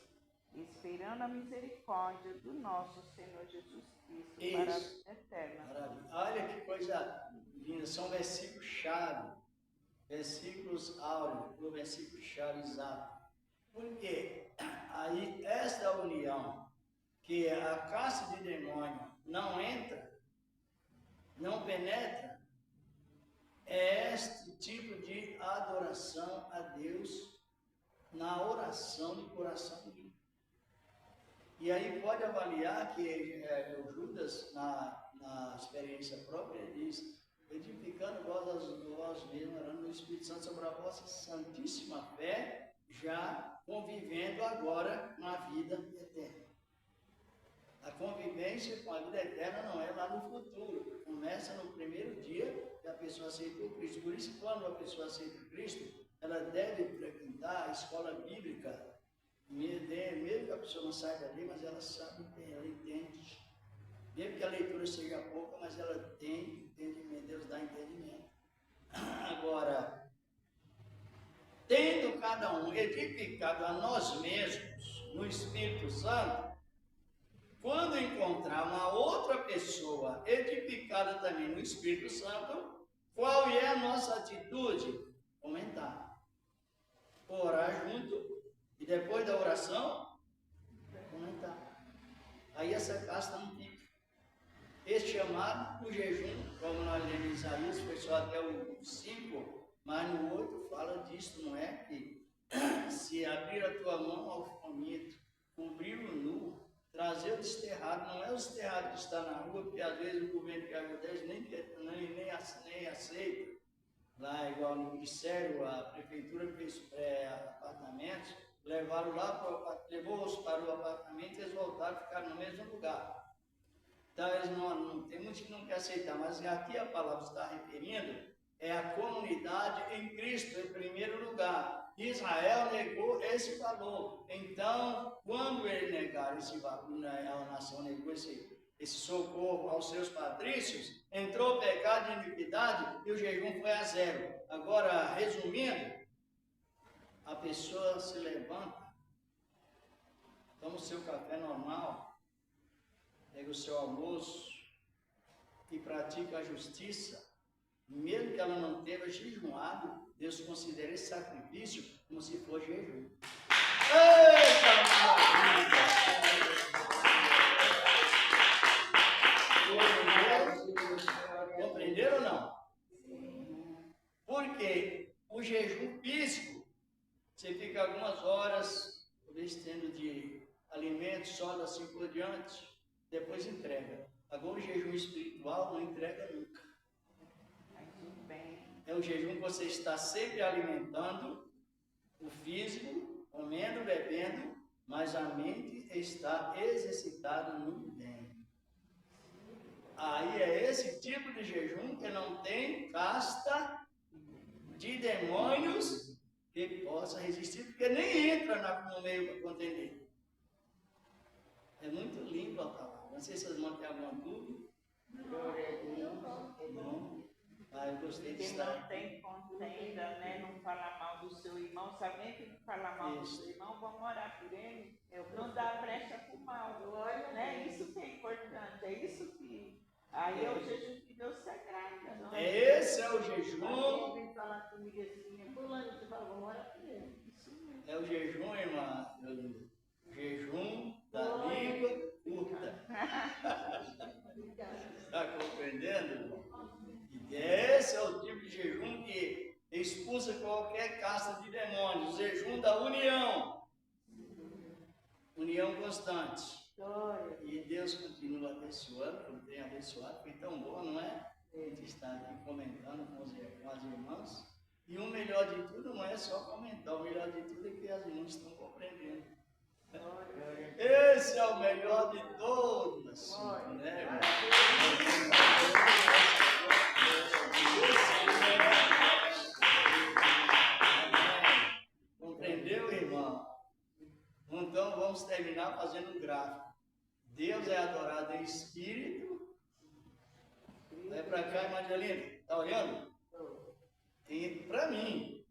esperando a misericórdia do nosso Senhor Jesus Cristo para a vida eterna. Maravilha. Olha que coisa linda, são versículos-chave, versículos áureos, o versículo-chave exato. Porque aí esta união, que a caça de demônio não entra, não penetra, é este tipo de adoração a Deus na oração de coração limpo. E aí pode avaliar que o Judas, na experiência própria, diz, edificando vós mesmos, orando no Espírito Santo sobre a vossa santíssima fé, já convivendo agora na vida eterna. A convivência com a vida eterna não é lá no futuro, começa no primeiro dia que a pessoa aceitou Cristo. Por isso, quando a pessoa aceita Cristo, ela deve frequentar a escola bíblica, mesmo que a pessoa não saiba ler, mas ela sabe, ela entende. Mesmo que a leitura seja pouca, mas ela tem entendimento, Deus dá entendimento. Agora, tendo cada um edificado a nós mesmos no Espírito Santo, quando encontrar uma outra pessoa edificada também no Espírito Santo, qual é a nossa atitude? Comentar. Orar junto e depois da oração, comentar. Aí essa casta não fica. Este chamado, o jejum, como nós lemos em Isaías, foi só até o 5, mas no 8 fala disso, não é? Que se abrir a tua mão ao faminto, cobrir o nu, trazer o desterrado, não é o desterrado que está na rua, porque às vezes o governo que ajuda nem aceita. Lá, igual no Ministério, a prefeitura fez apartamentos, levou-os para o apartamento e eles voltaram e ficaram no mesmo lugar. Então, eles tem muitos que não querem aceitar, mas aqui a palavra está referindo é a comunidade em Cristo, em primeiro lugar. Israel negou esse valor. Então, quando ele negar esse valor, a nação negou esse socorro aos seus patrícios, entrou o pecado de iniquidade e o jejum foi a 0. Agora, resumindo, a pessoa se levanta, toma o seu café normal, pega o seu almoço e pratica a justiça, mesmo que ela não tenha jejuado, Deus considera esse sacrifício como se fosse jejum. Eita, maravilha! Compreenderam ou não? Porque o jejum físico, você fica algumas horas, talvez tendo de alimentos, só assim por diante, depois entrega. Agora o jejum espiritual não entrega nunca. É um jejum que você está sempre alimentando o físico, comendo, bebendo, mas a mente está exercitada no bem. Aí é esse tipo de jejum que não tem casta de demônios que possa resistir, porque nem entra no meio para contender. É muito lindo a palavra. Não sei se vocês vão ter alguma dúvida. Glória a Deus. Não. Ah, eu gostei de Que estar não aqui. tem contenda, né? Não falar mal do seu irmão. Se alguém que falar mal do seu irmão, vamos orar por ele. Não dá brecha para o mal. Né? Isso que é importante. É isso que. Aí é o jejum que Deus se agrada. Não é? Esse é o jejum. Alguém vem falar comigo assim, fulano, você fala, vamos orar por ele. Isso mesmo. É o jejum, irmã. Jejum da língua curta. Está compreendendo, irmão? E esse é o tipo de jejum que expulsa qualquer casta de demônios. O jejum da união. União constante. E Deus continua abençoando, como tem abençoado. Foi tão bom, não é? A gente está aqui comentando com as irmãs. E o melhor de tudo não é só comentar, o melhor de tudo é que as irmãs estão compreendendo. Esse é o melhor de todos, né, irmão? Compreendeu, irmão? Então vamos terminar fazendo um gráfico. Deus é adorado em espírito. Vai para cá, Evangelina. Está olhando? Para mim.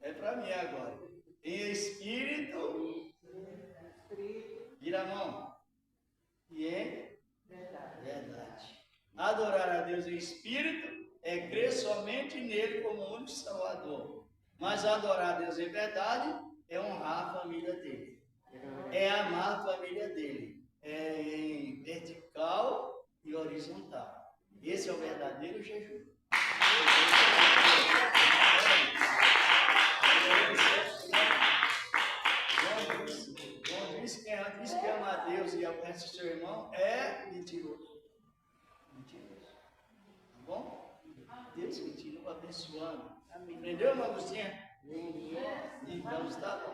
É para mim agora. Em espírito. Vira a mão. E em verdade. Adorar a Deus em espírito é crer somente nele como único Salvador. Mas adorar a Deus em verdade é honrar a família dele. É amar a família dele. É em vertical e horizontal. Esse é o verdadeiro jejum. Quem diz que ama a Deus e abençoa seu irmão é mentiroso. Mentiroso. Tá bom? Deus continua abençoando. Entendeu, irmã Agostinha? Então está bom.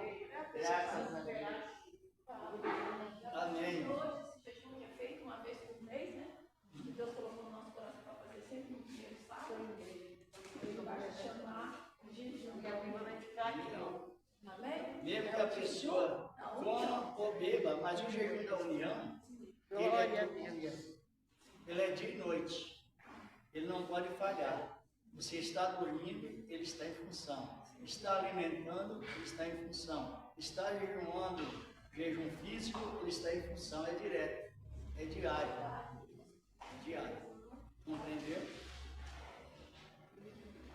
Graças a Deus. Amém. Hoje esse jejum que é feito uma vez por mês, né? Que Deus colocou no nosso coração para fazer sempre no primeiro sábado. Ele vai chamar o jejum. E a irmã vai ficar aqui, ó. Amém? Mesmo que a pessoa coma ou beba, mas o jejum da união, ele é dia e noite. Ele não pode falhar. Você está dormindo, ele está em função. Está alimentando, ele está em função. Está jejuando, jejum físico, ele está em função. É direto. É diário. É diário. Compreendeu?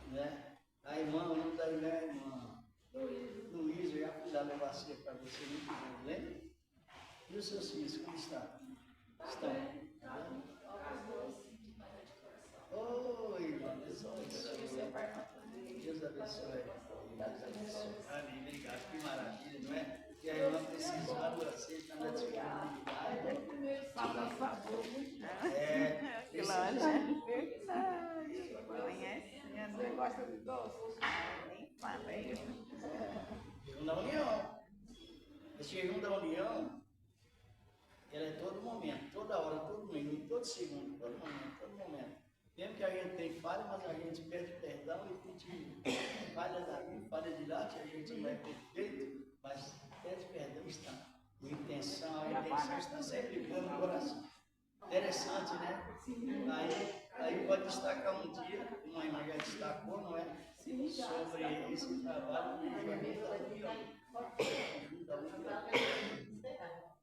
Né? A irmã, o nome da irmã é a irmã Luísa, eu já fui dar minha bacia para você muito bem, lembra? E os seus filhos, como estão? Estão? Oi, irmã, Deus abençoe. Deus abençoe. Deus abençoe. Amém, obrigado, que maravilha, não é? E a irmã precisando, você está na disponibilidade. Conhece? Você gosta de doce? Nem fala isso. Jejum da união. Esse jejum da união, ele é todo momento, toda hora, todo minuto, todo segundo, todo momento, todo momento. Mesmo que a gente tem falha, mas a gente pede perdão e continua. Falha daqui, falha de lá, que a gente não é perfeito, mas pede perdão está. A intenção está sempre boa no coração. Interessante, né? Aí pode destacar um dia, uma irmã já destacou, não é? Sobre esse trabalho de jejum da união.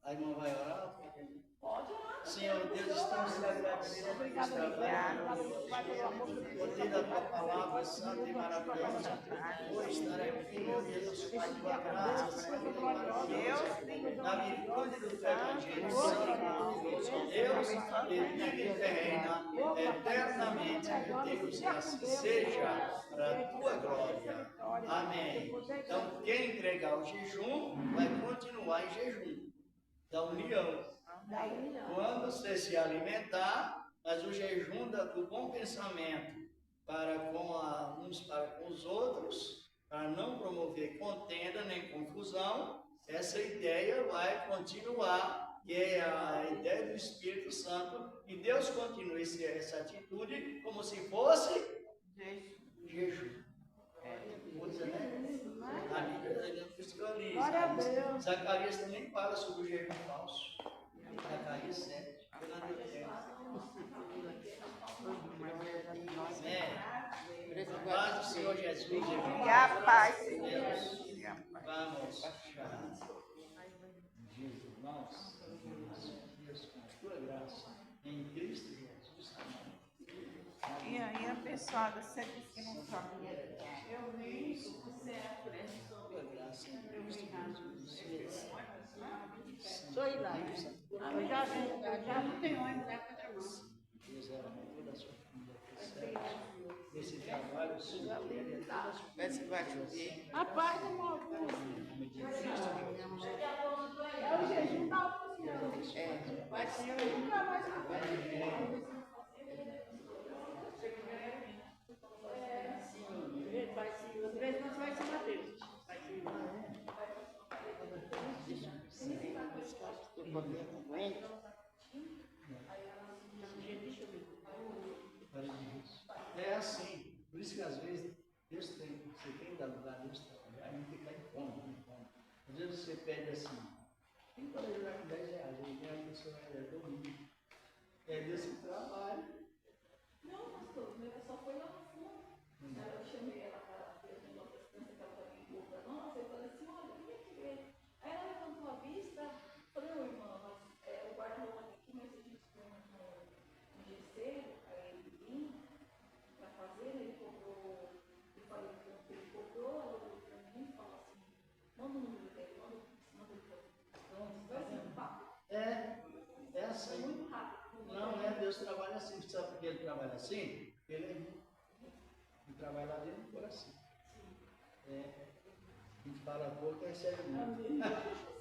A irmã vai orar? Pode orar. Senhor Deus, estamos te agradecendo por esse trabalho. Por ter da tua palavra santa e maravilhosa. Por estar aqui, meu Deus, com a tua graça santa e maravilhosa. Na virtude do teu evangelho santo. Deus, que vive e reina eternamente, meu Deus, e assim seja para a tua glória. Amém. Então, quem entregar o jejum, vai continuar em jejum da união. Quando você se alimentar, mas o jejum do bom pensamento para com uns para com os outros, para não promover contenda nem confusão, essa ideia vai continuar, que é a ideia do Espírito Santo, e Deus continua essa atitude como se fosse jejum. Coisa, né? Amém. Zacarias. Zacarias também fala sobre o jejum falso. Zacarias 7. Paz do Senhor Jesus. E a paz, Deus. e a paz. Vamos chorar. Dias, irmãos, Deus, com a tua graça, em Cristo Jesus. Amém. E aí a pessoa você disse que não sabia. Eu vim, você é por essa Tua graça em Cristo Jesus. Sou Hilário. Eu já não tenho ônibus lá para trabalhar. Deus era toda a sua família. Esse trabalho, Senhor, ele é toda a sua Parece que vai chover. Rapaz, é uma coisa. É o jejum da oposição. Vai ser nunca mais vai ser, às vezes não vai ser Mateus. Vai ser É assim, por isso que às vezes Deus tem, você tem que dar lugar a Deus trabalhar e não ficar em fome. Às vezes você pede assim, tem que ajudar com 10 reais, aí a pessoa é domingo. É Deus que trabalha. Não, pastor, o meu só foi lá no fundo. Eu chamei ela para ver o negócio da criança que ela estava em boca. Nossa, eu falei assim, olha, vem aqui ver. Aí ela levantou a vista, falei, ô irmã, mas o guarda-roupa aqui, mas a gente tem um gesseiro, aí ele vinha para fazer, ele cobrou, eu falei que ele cobrou, ela olhou para mim e falou assim, manda o número dele, manda ele para mim. Foi assim, pá. É assim. Foi muito rápido. Não, Deus trabalha assim. Sabe por que ele trabalha assim? Ele trabalha lá dentro do coração. A gente fala pouco, recebe muito.